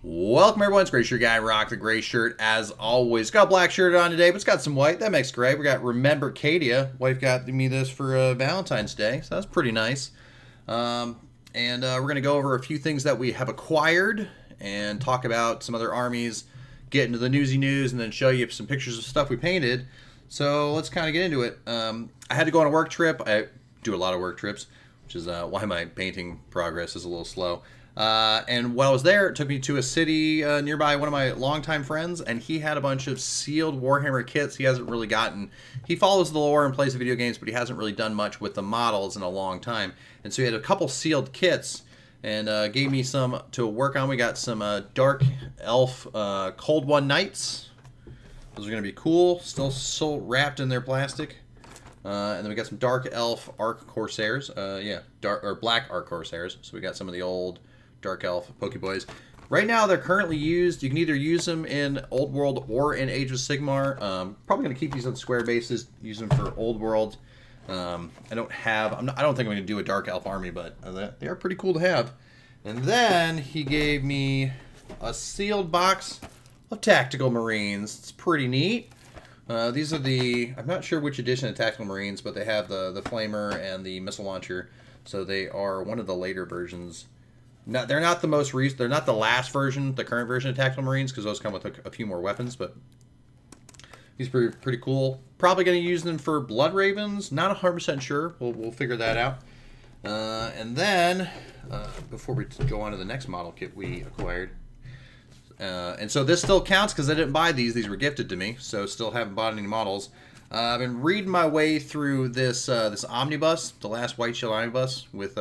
Welcome everyone, it's Gray Shirt Guy, rock the gray shirt as always. Got a black shirt on today, but it's got some white, that makes great. We got Remember Cadia, wife got me this for Valentine's Day, so that's pretty nice. We're going to go over a few things that we have acquired and talk about some other armies, get into the newsy news, and then show you some pictures of stuff we painted. So let's kind of get into it. I had to go on a work trip. I do a lot of work trips, which is why my painting progress is a little slow. And while I was there, it took me to a city nearby, one of my longtime friends, and he had a bunch of sealed Warhammer kits he hasn't really gotten. He follows the lore and plays the video games, but he hasn't really done much with the models in a long time. And so he had a couple sealed kits and gave me some to work on. We got some Dark Elf Cold One Knights. Those are going to be cool, still wrapped in their plastic. And then we got some Dark Elf Arc Corsairs. Black Arc Corsairs. So we got some of the old Dark Elf Pokeboys. Right now they're currently used. You can either use them in Old World or in Age of Sigmar. Probably going to keep these on square bases, use them for Old World. I don't think I'm going to do a Dark Elf army, but they are pretty cool to have. And then he gave me a sealed box of Tactical Marines. It's pretty neat. These are I'm not sure which edition of Tactical Marines, but they have the Flamer and the missile launcher. So they are one of the later versions. They're not the most recent. They're not the last version, the current version of Tactical Marines, because those come with a few more weapons. But these are pretty cool. Probably going to use them for Blood Ravens. Not 100% sure. We'll figure that out. And then before we go on to the next model kit we acquired. And so this still counts because I didn't buy these. These were gifted to me, so still haven't bought any models. I've been reading my way through this omnibus, the last White Shield omnibus with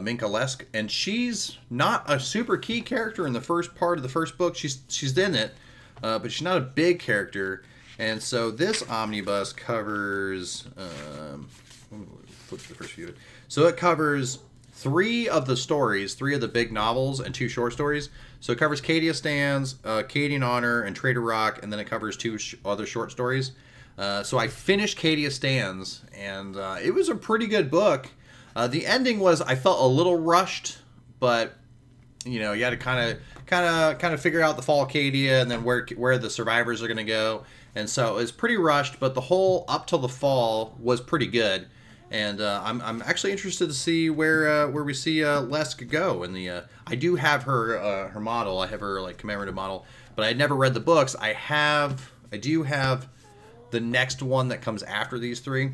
Minka Lesk, and she's not a super key character in the first part of the first book. She's in it, but she's not a big character. And so this omnibus covers. Flip to the first view. So it covers 3 of the stories, 3 of the big novels, and 2 short stories. So it covers Cadia Stands, Cadian Honor, and Traitor Rock, and then it covers 2 other short stories. So I finished Cadia Stands, and it was a pretty good book. The ending was, I felt a little rushed, but you know, you had to kind of figure out the fall of Cadia and then where the survivors are going to go. And so it was pretty rushed, but the whole up till the fall was pretty good. And I'm actually interested to see where we see Lesk go. And I do have her model. I have her like commemorative model, but I had never read the books. I do have the next one that comes after these 3,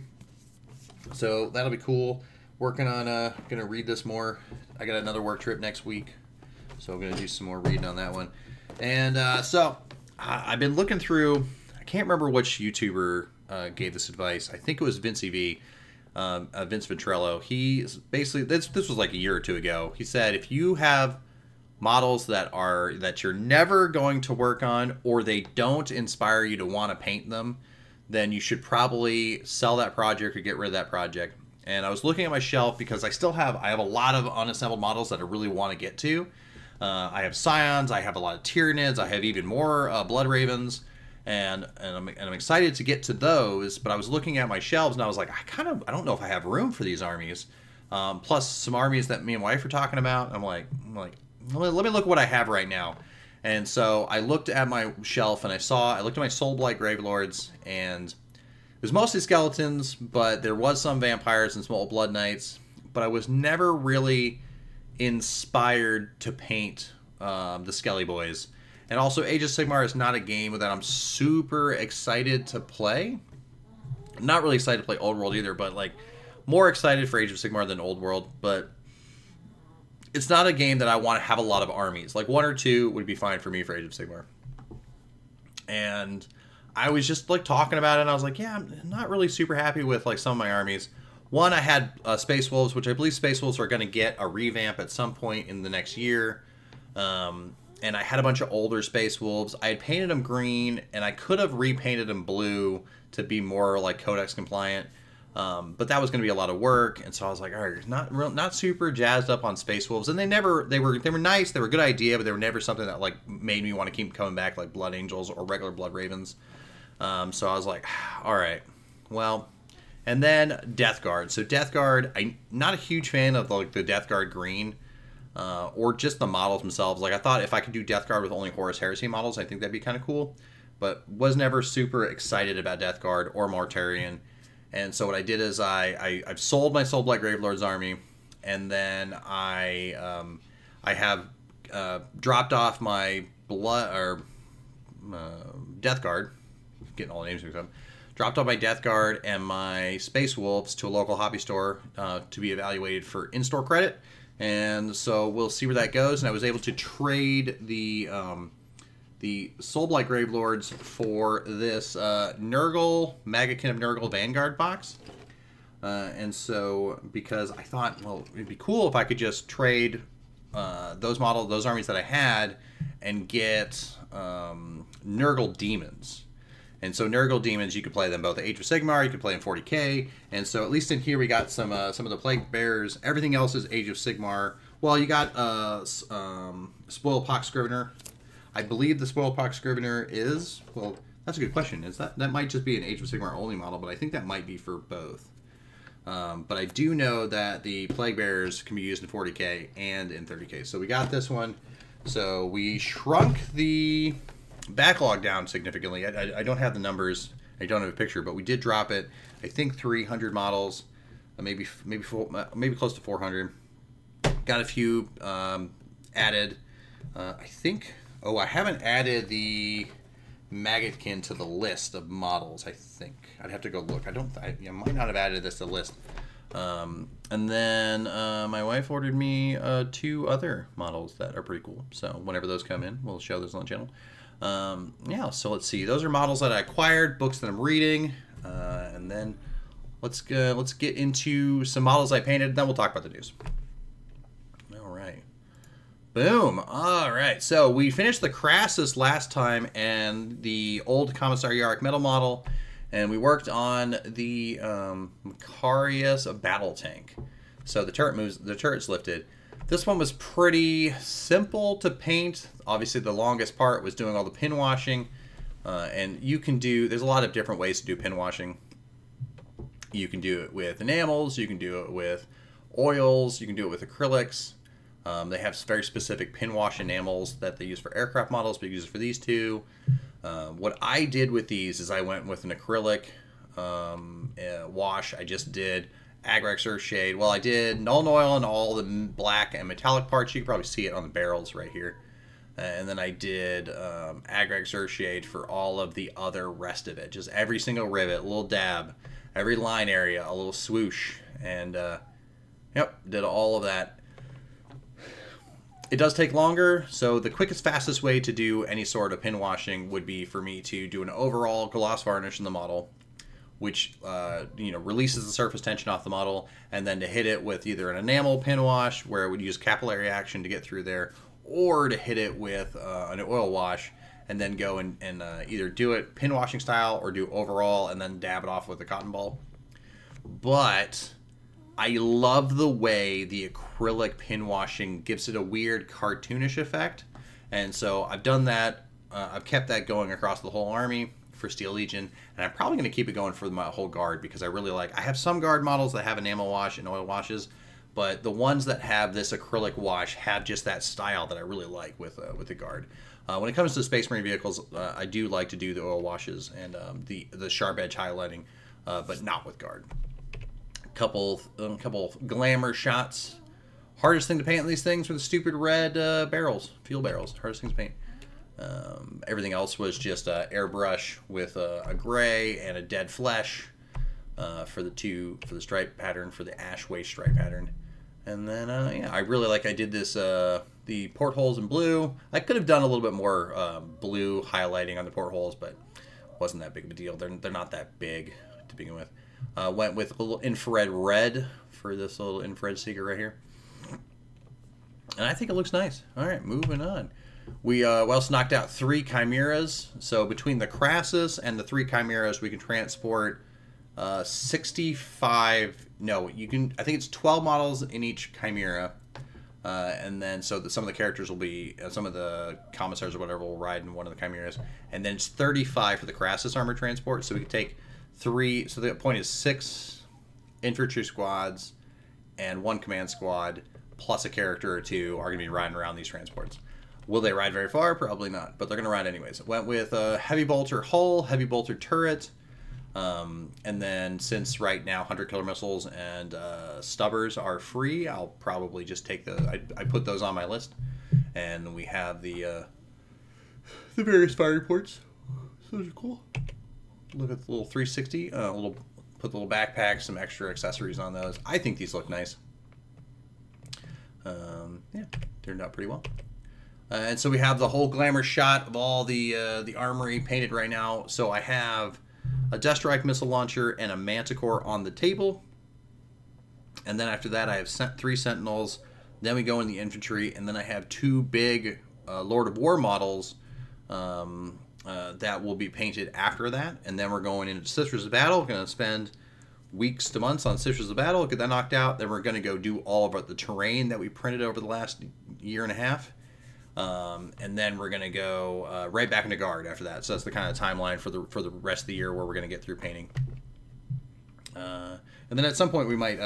so that'll be cool. Working on gonna read this more. I got another work trip next week, so I'm gonna do some more reading on that one. And so I've been looking through. I can't remember which YouTuber gave this advice. I think it was Vince V. Vince Ventrello. He basically, this was like a year or 2 ago. He said if you have models that you're never going to work on, or they don't inspire you to want to paint them, then you should probably sell that project or get rid of that project. And I was looking at my shelf because I have a lot of unassembled models that I really want to get to. I have Scions, I have a lot of Tyranids, I have even more Blood Ravens. And I'm excited to get to those, but I was looking at my shelves and I was like, I don't know if I have room for these armies. Plus some armies that me and wife are talking about. I'm like, let me look at what I have right now. And so I looked at my shelf and I looked at my Soulblight Gravelords, and it was mostly skeletons, but there was some vampires and some old Blood Knights. But I was never really inspired to paint the Skelly Boys. And also, Age of Sigmar is not a game that I'm super excited to play. I'm not really excited to play Old World either, but like more excited for Age of Sigmar than Old World. But it's not a game that I want to have a lot of armies. Like 1 or 2 would be fine for me for Age of Sigmar. And I was just like talking about it, and I was like, yeah, I'm not really super happy with like some of my armies. One, I had Space Wolves, which I believe Space Wolves are going to get a revamp at some point in the next year. And I had a bunch of older Space Wolves. I had painted them green, and I could have repainted them blue to be more like Codex compliant. But that was going to be a lot of work, and so I was like, all right, not super jazzed up on Space Wolves. And they were nice. They were a good idea, but they were never something that like made me want to keep coming back like Blood Angels or regular Blood Ravens. So I was like, all right, well. And then Death Guard. So Death Guard, I'm not a huge fan of like the Death Guard green. or just the models themselves. Like I thought if I could do Death Guard with only Horus Heresy models, I think that'd be kind of cool. But was never super excited about Death Guard or Mortarion. And so what I did is I've sold my Soulblight Gravelord's army, and then I have dropped off my Death Guard, getting all the names mixed up. Dropped off my Death Guard and my Space Wolves to a local hobby store to be evaluated for in-store credit, and so we'll see where that goes. And I was able to trade the Soulblight Gravelords for this Nurgle, Maggotkin of Nurgle Vanguard box. And so, because I thought, well, it'd be cool if I could just trade those armies that I had and get Nurgle Demons. And so Nurgle Demons, you could play them both at Age of Sigmar, you could play in 40k. And so at least in here we got some of the Plague Bearers. Everything else is Age of Sigmar. Well, you got Spoilpox Scrivener. I believe the Spoilpox Scrivener is, well, that's a good question. Is that might just be an Age of Sigmar only model, but I think that might be for both. But I do know that the Plague Bearers can be used in 40k and in 30k. So we got this one. So we shrunk the backlog down significantly. I don't have the numbers. I don't have a picture, but we did drop it. I think 300 models, maybe close to 400. Got a few added. I think. Oh, I haven't added the Maggotkin to the list of models. I think I'd have to go look. I might not have added this to the list. And then my wife ordered me 2 other models that are pretty cool. So whenever those come in, we'll show those on the channel. Yeah, so let's see. Those are models that I acquired, books that I'm reading, and then let's get into some models I painted. Then we'll talk about the news. All right. Boom. All right. So we finished the Crassus last time and the old Commissary Yarrick metal model, and we worked on the Macarius battle tank. So the turret's lifted. This one was pretty simple to paint. Obviously, the longest part was doing all the pin washing, and there's a lot of different ways to do pin washing. You can do it with enamels, you can do it with oils, you can do it with acrylics. They have very specific pin wash enamels that they use for aircraft models, but you use it for these two. What I did with these is I went with an acrylic wash. I just did Agrax Earthshade. Well, I did Nuln Oil on all the black and metallic parts. You can probably see it on the barrels right here. And then I did Agrax Earthshade for all of the other rest of it. Just every single rivet, a little dab. Every line area, a little swoosh. And, yep, did all of that. It does take longer, so the quickest, fastest way to do any sort of pin washing would be for me to do an overall gloss varnish in the model, which releases the surface tension off the model, and then to hit it with either an enamel pin wash, where it would use capillary action to get through there, or to hit it with an oil wash, and then go and either do it pin washing style or do overall, and then dab it off with a cotton ball. But I love the way the acrylic pin washing gives it a weird cartoonish effect, and so I've done that. I've kept that going across the whole army for Steel Legion, and I'm probably going to keep it going for my whole guard, because I really like. I have some guard models that have enamel wash and oil washes, but the ones that have this acrylic wash have just that style that I really like with the guard. When it comes to Space Marine vehicles, I do like to do the oil washes and the sharp edge highlighting, but not with guard. Couple glamour shots. Hardest thing to paint on these things were the stupid red barrels, fuel barrels. Hardest things to paint. Everything else was just airbrush with a gray and a dead flesh for the stripe pattern, for the ash waste stripe pattern. And then yeah, I really like. I did this the portholes in blue. I could have done a little bit more blue highlighting on the portholes, but wasn't that big of a deal. They're not that big to begin with. Went with a little infrared red for this little infrared seeker right here. And I think it looks nice. All right, moving on. We also knocked out 3 chimeras. So between the Crassus and the 3 chimeras, we can transport 65. No, you can. I think it's 12 models in each chimera. And then some of the characters will be, some of the commissaries or whatever will ride in one of the chimeras. And then it's 35 for the Crassus armor transport. So we can take 3. So the point is 6 infantry squads and 1 command squad plus a character or two are going to be riding around these transports. Will they ride very far? Probably not, but they're going to ride anyways. It went with a heavy bolter hull, heavy bolter turret, and then since right now 100 killer missiles and stubbers are free, I'll probably just take the. I put those on my list, and we have the various fire reports. So those are cool. Look at the little 360. Put the little backpack, some extra accessories on those. I think these look nice. Yeah, turned out pretty well. And so we have the whole glamour shot of all the armory painted right now. So I have a Deathstrike missile launcher and a Manticore on the table. And then after that I have 3 Sentinels. Then we go in the infantry. And then I have 2 big Lord of War models that will be painted after that. And then we're going into Sisters of Battle. We're going to spend weeks to months on Sisters of Battle. Get that knocked out. Then we're going to go do all of the terrain that we printed over the last year and a half. And then we're going to go right back into Guard after that. So that's the kind of timeline for the rest of the year where we're going to get through painting. And then at some point we might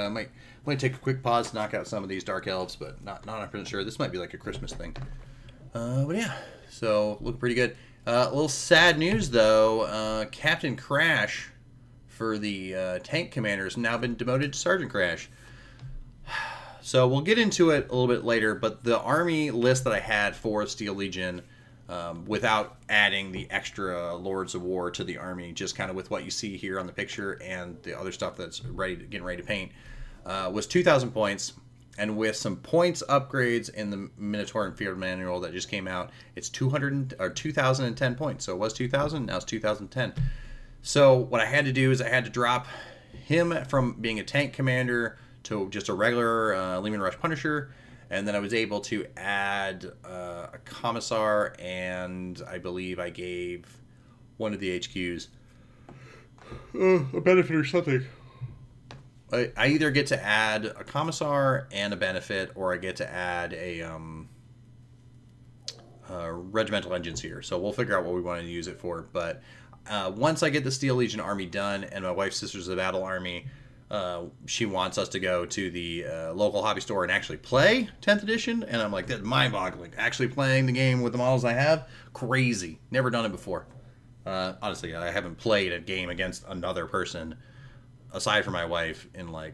take a quick pause to knock out some of these Dark Elves, but not 100% sure. This might be like a Christmas thing. But yeah, so look pretty good. A little sad news though. Captain Crash for the tank commander has now been demoted to Sergeant Crash. So we'll get into it a little bit later, but the army list that I had for Steel Legion, without adding the extra Lords of War to the army, just kind of with what you see here on the picture and the other stuff that's getting ready to paint, was 2,000 points. And with some points upgrades in the Minotaur and Field Manual that just came out, it's 2,010 points. So it was 2,000, now it's 2,010. So what I had to do is I had to drop him from being a tank commander to just a regular Lehman Rush Punisher, and then I was able to add a Commissar, and I believe I gave one of the HQs a benefit or something. I either get to add a Commissar and a benefit, or I get to add a regimental engines here. So we'll figure out what we want to use it for. But once I get the Steel Legion army done and my wife's Sisters of Battle army, she wants us to go to the local hobby store and actually play 10th edition. And I'm like, that's mind-boggling. Actually playing the game with the models I have? Crazy. Never done it before. Honestly, I haven't played a game against another person aside from my wife in like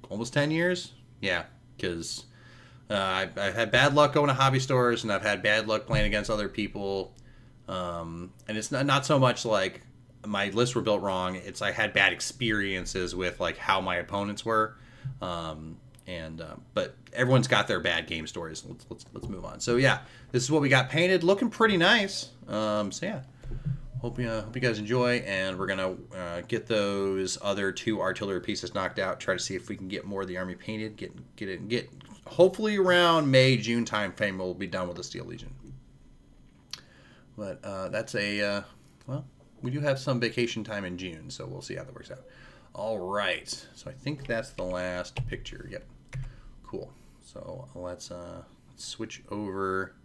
almost 10 years. Yeah, because I've had bad luck going to hobby stores, and I've had bad luck playing against other people. And it's not so much like my lists were built wrong. It's I had bad experiences with like how my opponents were. But everyone's got their bad game stories. Let's move on. So yeah, this is what we got painted, looking pretty nice. So yeah, hope you guys enjoy, and we're gonna get those other 2 artillery pieces knocked out. Try to see if we can get more of the army painted. Get hopefully around May-June time frame we'll be done with the Steel Legion. But that's well, we do have some vacation time in June, so we'll see how that works out. All right, so I think that's the last picture. Yep, cool. So let's switch over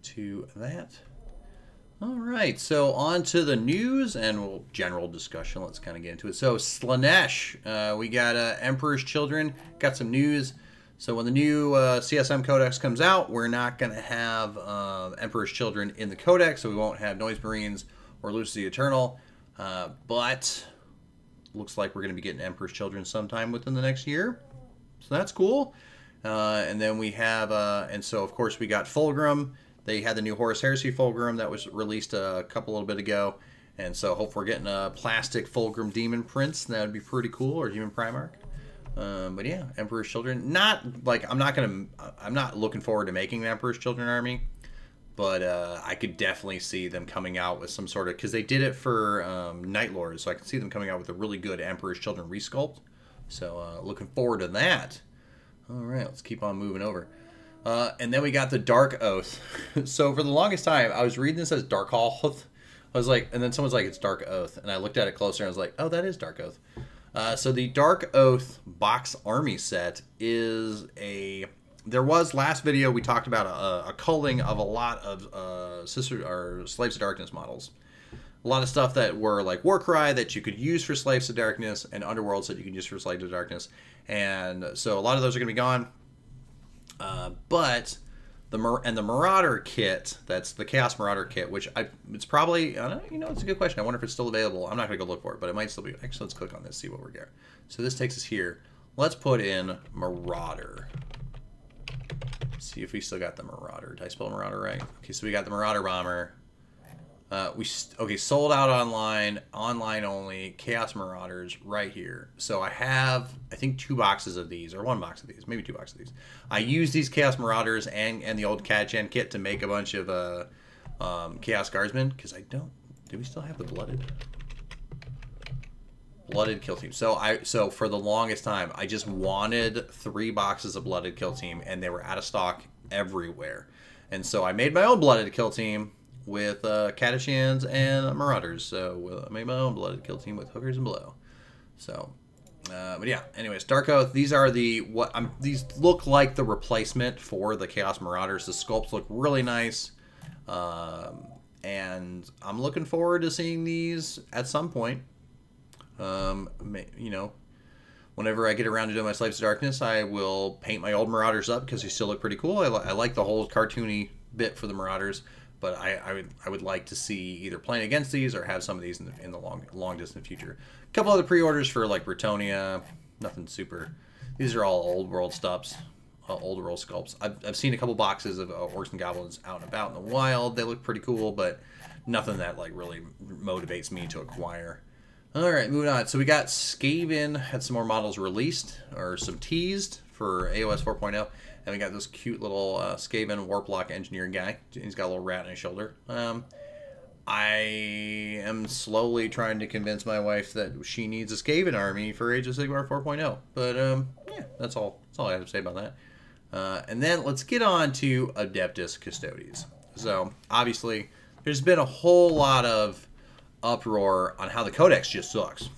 to that. All right, so on to the news and general discussion. Let's kind of get into it. So Slaanesh, we got Emperor's Children, got some news. So when the new CSM Codex comes out, we're not going to have Emperor's Children in the Codex, so we won't have Noise Marines or Lucy the Eternal. But looks like we're going to be getting Emperor's Children sometime within the next year. So that's cool. And then we have, and so of course we got Fulgrim. They had the new Horus Heresy Fulgrim that was released a little bit ago. And so hope we're getting a plastic Fulgrim Demon Prince. That would be pretty cool, or Demon Primarch. But yeah, Emperor's Children. Not like I'm not looking forward to making an Emperor's Children army, but I could definitely see them coming out with some sort of, because they did it for Night Lords, so I can see them coming out with a really good Emperor's Children resculpt. So looking forward to that. All right, let's keep on moving over. And then we got the Dark Oath. So for the longest time, I was reading this as Dark Oath. I was like, and then someone's like, it's Dark Oath, and I looked at it closer and I was like, oh, that is Dark Oath. So the Dark Oath box army set is a. There was last video we talked about a culling of a lot of Slaves of Darkness models. a lot of stuff that were like Warcry that you could use for Slaves to Darkness, and Underworlds that you can use for Slaves to Darkness. And so a lot of those are going to be gone. But the Marauder kit, that's the Chaos Marauder kit, which it's probably, I don't know, you know, it's a good question. I wonder if it's still available. I'm not going to go look for it, but it might still be. Actually, let's click on this, see what we're getting. So this takes us here. Let's put in Marauder. See if we still got the Marauder. Did I spell Marauder right? Okay, so we got the Marauder Bomber. Okay, sold out online only, Chaos Marauders right here. So I have, I think, 2 boxes of these, or 1 box of these, maybe 2 boxes of these. I use these Chaos Marauders and the old Catachan kit to make a bunch of Chaos Guardsmen, because I don't, do we still have the Blooded Kill Team? So for the longest time, I just wanted 3 boxes of Blooded Kill Team, and they were out of stock everywhere. And so I made my own Blooded Kill Team with Catachans and Marauders. So I made my own Blooded Kill Team with Hookers and Blow. So, but yeah. Anyways, Dark Oath. These are these look like the replacement for the Chaos Marauders. The sculpts look really nice, and I'm looking forward to seeing these at some point. You know, whenever I get around to doing my Slaves to Darkness, I will paint my old Marauders up because they still look pretty cool. I like the whole cartoony bit for the Marauders. But I would like to see either playing against these or have some of these in the long distant future. A couple other pre-orders for like Bretonnia, nothing super. These are all old world stuffs, old world sculpts. I've seen a couple boxes of Orcs and Goblins out and about in the wild. They look pretty cool, but nothing that like really motivates me to acquire. All right, moving on. So we got Skaven, had some more models released or some teased for AOS 4.0. And we got this cute little Skaven Warplock engineering guy. He's got a little rat on his shoulder. I am slowly trying to convince my wife that she needs a Skaven army for Age of Sigmar 4.0. But yeah, that's all I have to say about that. And then let's get on to Adeptus Custodes. So obviously, there's been a whole lot of uproar on how the Codex just sucks.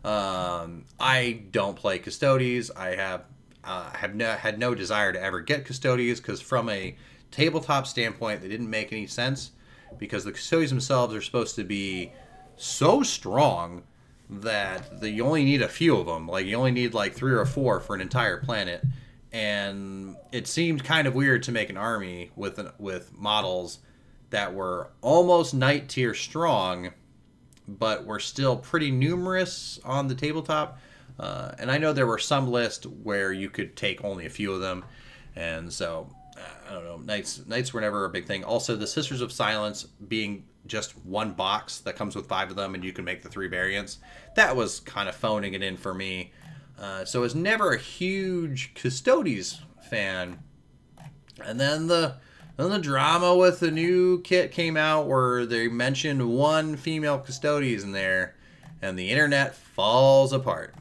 I don't play Custodes. I have had no desire to ever get Custodes because from a tabletop standpoint, they didn't make any sense because the Custodes themselves are supposed to be so strong that you only need a few of them. Like you only need like 3 or 4 for an entire planet, and it seemed kind of weird to make an army with models that were almost knight tier strong, but were still pretty numerous on the tabletop. And I know there were some lists where you could take only a few of them, and so I don't know. Knights were never a big thing. Also, the Sisters of Silence being just 1 box that comes with 5 of them, and you can make the 3 variants. That was kind of phoning it in for me. So I was never a huge Custodes fan. And then the drama with the new kit came out where they mentioned 1 female Custodes in there, and the internet falls apart.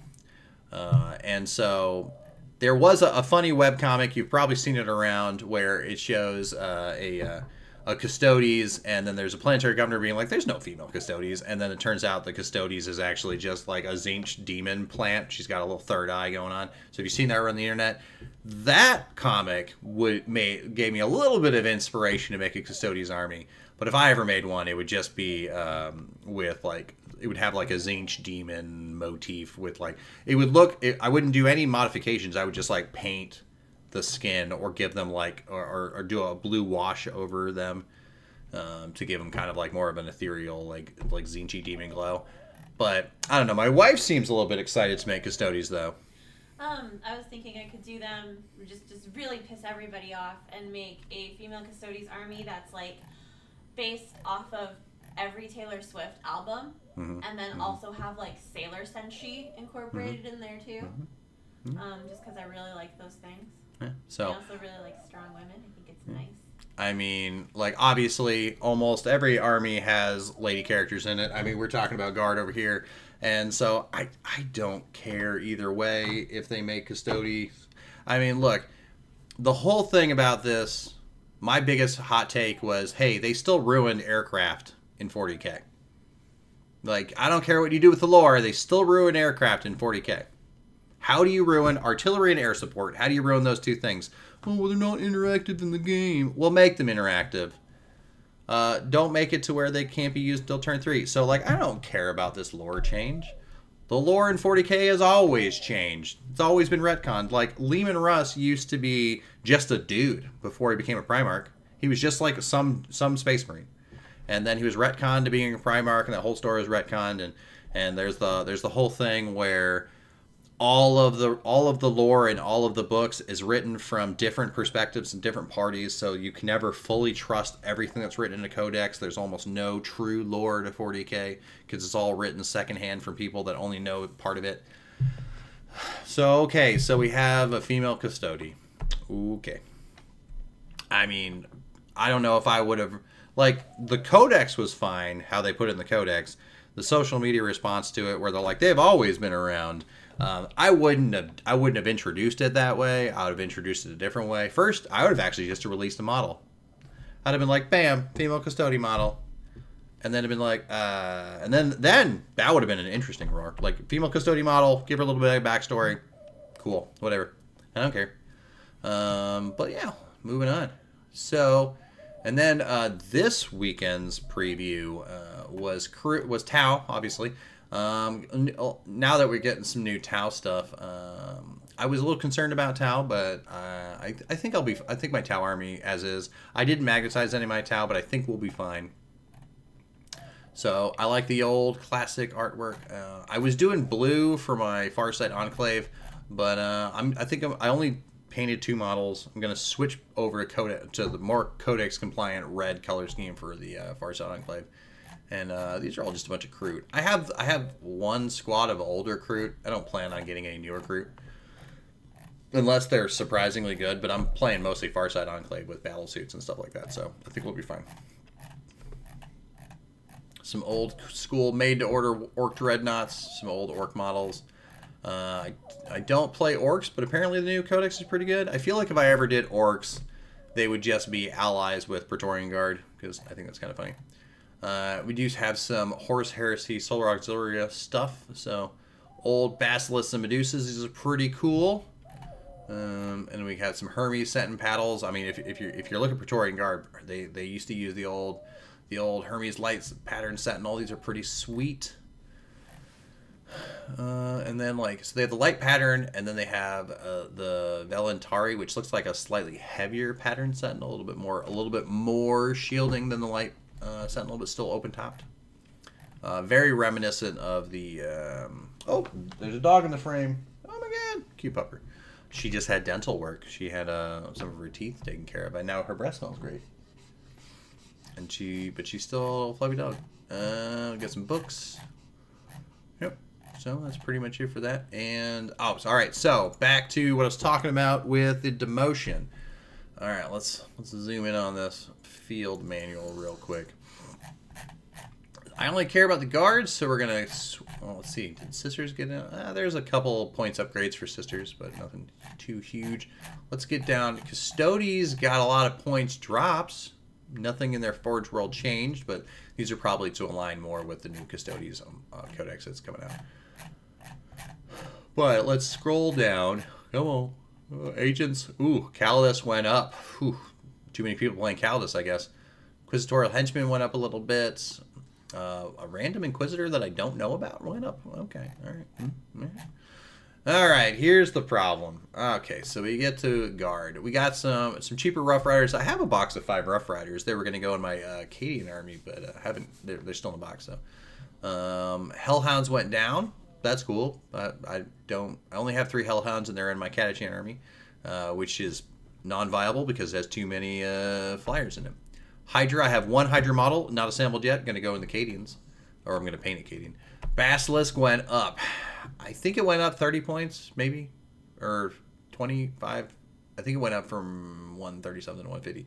And so there was a funny webcomic, you've probably seen it around, where it shows a Custodes, and then there's a planetary governor being like, there's no female Custodes, and then it turns out the Custodes is actually just like a Tzeentch demon plant. She's got a little third eye going on. So if you've seen that around the internet, that comic gave me a little bit of inspiration to make a Custodes army. But if I ever made one, it would just be with like, it would have like a Tzeentch demon motif with like, it would look, I wouldn't do any modifications. I would just like paint the skin or give them like, or do a blue wash over them to give them kind of like more of an ethereal, like Tzeentch demon glow. But I don't know. My wife seems a little bit excited to make Custodes though. I was thinking I could do them, just really piss everybody off and make a female Custodes army that's like based off of every Taylor Swift album, and then also have like Sailor Senshi incorporated in there too. Just because I really like those things. Yeah, so I also really like strong women. I think it's nice. I mean, like, obviously, almost every army has lady characters in it. I mean, we're talking about Guard over here. And so I don't care either way if they make Custodes. I mean, look, the whole thing about this, my biggest hot take was, hey, they still ruined aircraft in 40K. Like, I don't care what you do with the lore, they still ruin aircraft in 40K. How do you ruin artillery and air support? How do you ruin those 2 things? Oh, well, they're not interactive in the game. Well, make them interactive. don't make it to where they can't be used till turn 3. So, like, I don't care about this lore change. The lore in 40k has always changed. It's always been retconned. Like, Leman Russ used to be just a dude before he became a Primarch. He was just like some Space Marine. And then he was retconned to being a Primarch, and that whole story was retconned. And there's the whole thing where all of the lore and all of the books is written from different perspectives and different parties, so you can never fully trust everything that's written in a codex. There's almost no true lore to 40k because it's all written secondhand from people that only know part of it. So okay, so we have a female custody. Okay. I mean, I don't know if I would have, like, the codex was fine, how they put it in the codex. The social media response to it, where they're like, they've always been around. I wouldn't have introduced it that way. I would have introduced it a different way. First, I would have actually just released the model. I'd have been like, bam, female custody model, and then have been like, and then that would have been an interesting roar. Like, female custody model, give her a little bit of backstory, cool, whatever. I don't care. But yeah, moving on. So, and then this weekend's preview was Tau, obviously. Now that we're getting some new Tau stuff, I was a little concerned about Tau, but I think I think my Tau army as is. I didn't magnetize any of my Tau, but I think we'll be fine. So I like the old classic artwork. I was doing blue for my Farsight Enclave, but I only painted 2 models. I'm gonna switch over to the more codex compliant red color scheme for the Farsight Enclave. And these are all just a bunch of Kroot. I have one squad of older Kroot. I don't plan on getting any newer Kroot. Unless they're surprisingly good, but I'm playing mostly Farsight Enclave with battle suits and stuff like that, so I think we'll be fine. Some old school made-to-order Orc Dreadnoughts, some old Orc models. I don't play Orcs, but apparently the new Codex is pretty good. I feel like if I ever did Orcs, they would just be allies with Praetorian Guard, because I think that's kind of funny. We do have some Horus Heresy Solar Auxilia stuff, so old Basilisks and Medusas. These are pretty cool. And we have some Hermes Sentinel paddles. I mean, if you're looking at Praetorian Guard, they used to use the old Hermes Lights pattern Sentinel. These are pretty sweet. And then so they have the light pattern, and then they have the Velantari, which looks like a slightly heavier pattern Sentinel, a little bit more shielding than the light Sentinel, but still open topped. Very reminiscent of the oh, there's a dog in the frame. Oh my god, cute pupper. She just had dental work. She had some of her teeth taken care of, and now her breath smells great. And but she's still a fluffy dog. Got some books. Yep. So that's pretty much it for that. And all right. So back to what I was talking about with the demotion. All right, let's zoom in on this field manual real quick. I only care about the guards, so we're gonna. Well, let's see. Did sisters get in? There's a couple points upgrades for sisters, but nothing too huge. Let's get down. Custodies got a lot of points drops. Nothing in their Forge World changed, but these are probably to align more with the new Custodies codex that's coming out. But let's scroll down. Come on. Agents. Ooh, Kallidus went up. Whew. Too many people playing Kallidus, I guess. Inquisitorial Henchman went up a little bit. A random Inquisitor that I don't know about went up. Okay, all right. All right, here's the problem. Okay, so we get to Guard. We got some cheaper Rough Riders. I have a box of 5 Rough Riders. They were going to go in my Cadian army, but haven't. They're still in the box, though. Hellhounds went down. That's cool. I only have 3 Hellhounds, and they're in my Catachan army, which is non-viable because it has too many flyers in it. Hydra, I have 1 Hydra model, not assembled yet. Going to go in the Cadians, or I'm going to paint a Cadian. Basilisk went up. I think it went up 30 points, maybe, or 25. I think it went up from 137 to 150.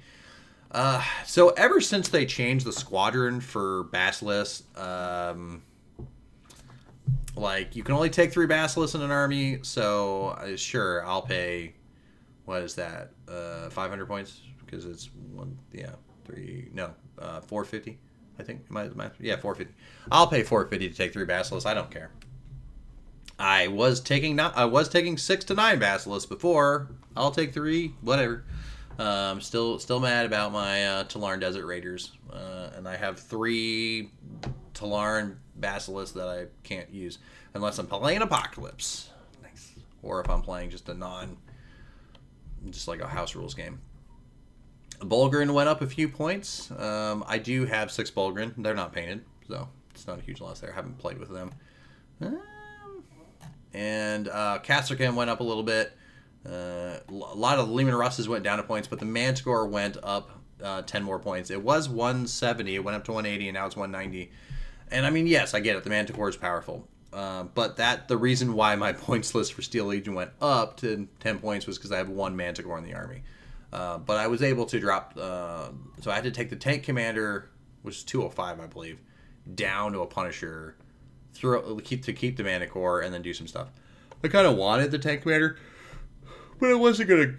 So ever since they changed the squadron for Basilisk, like, you can only take 3 Basilisks in an army, so sure, I'll pay, what is that, 500 points? Because it's 450, I think. Yeah, 450. I'll pay 450 to take 3 Basilisks. I don't care. I was taking 6 to 9 Basilisks before. I'll take 3, whatever. Still mad about my Talarn Desert Raiders, and I have 3 Talarn Basilisks that I can't use unless I'm playing Apocalypse, nice, or if I'm playing just just like a house rules game. Bulgrin went up a few points. I do have 6 Bulgrin. They're not painted, so it's not a huge loss there. I haven't played with them. And Castercam went up a little bit. A lot of the Leman Russes went down to points, but the Manticore went up 10 more points. It was 170. It went up to 180, and now it's 190. And I mean, yes, I get it. The Manticore is powerful. But the reason why my points list for Steel Legion went up to 10 points was because I have 1 Manticore in the army. But I was able to drop, so I had to take the Tank Commander, which is 205, I believe, down to a Punisher, keep the Manticore, and then do some stuff. I kind of wanted the Tank Commander, but I wasn't gonna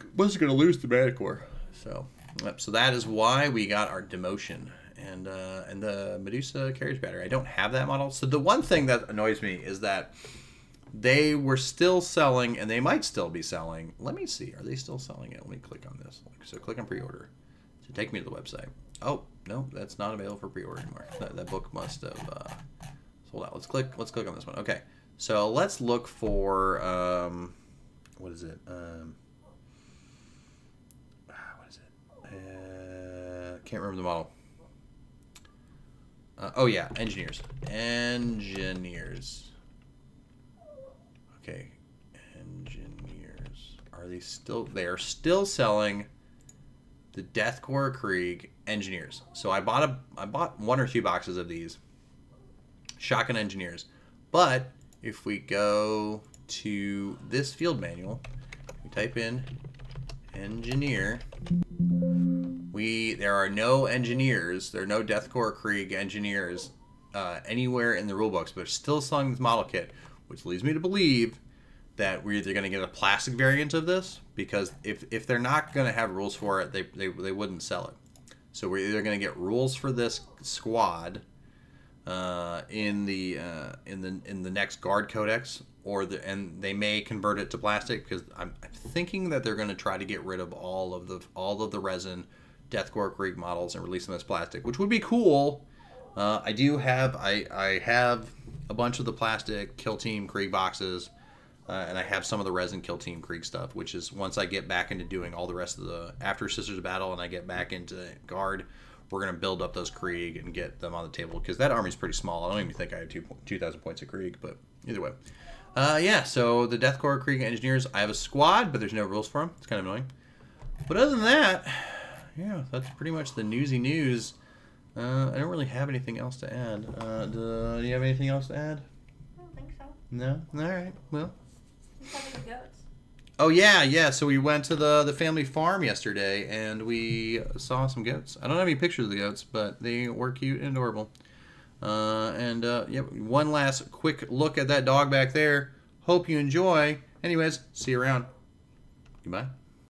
lose the Manticore. So that is why we got our demotion and the Medusa Carriage Battery. I don't have that model. So the one thing that annoys me is that they were still selling, and they might still be selling. Let me see. Are they still selling it? Let me click on this. So click on pre-order. So take me to the website. Oh, no, that's not available for pre-order anymore. That book must have sold out. Let's click on this one. Okay. So let's look for, what is it? What is it? Can't remember the model. Oh, yeah. Engineers. Okay, Engineers. They are still selling the Deathcore Krieg Engineers. So I bought 1 or 2 boxes of these Shotgun Engineers. But if we go to this field manual, we type in Engineer. There are no Engineers. There are no Deathcore Krieg Engineers anywhere in the rulebooks, but they're still selling this model kit, which leads me to believe that we're either going to get a plastic variant of this, because if they're not going to have rules for it, they wouldn't sell it. So we're either going to get rules for this squad in the next Guard Codex, and they may convert it to plastic, because I'm thinking that they're going to try to get rid of all of the resin Deathcore Krieg models and release them as plastic, which would be cool. I have a bunch of the plastic Kill Team Krieg boxes, and I have some of the resin Kill Team Krieg stuff, which is once I get back into doing all the rest of the after Sisters of Battle and I get back into Guard, we're going to build up those Krieg and get them on the table, because that army's pretty small. I don't even think I have 2,000 points of Krieg, but either way. Yeah, so the Deathcore Krieg Engineers, I have a squad, but there's no rules for them. It's kind of annoying. But other than that, yeah, that's pretty much the newsy news. I don't really have anything else to add. Do you have anything else to add? I don't think so. No? Alright, well. Let's have the goats. Oh, yeah. So we went to the family farm yesterday, and we saw some goats. I don't have any pictures of the goats, but they were cute and adorable. Yeah, one last quick look at that dog back there. Hope you enjoy. Anyways, see you around. Goodbye.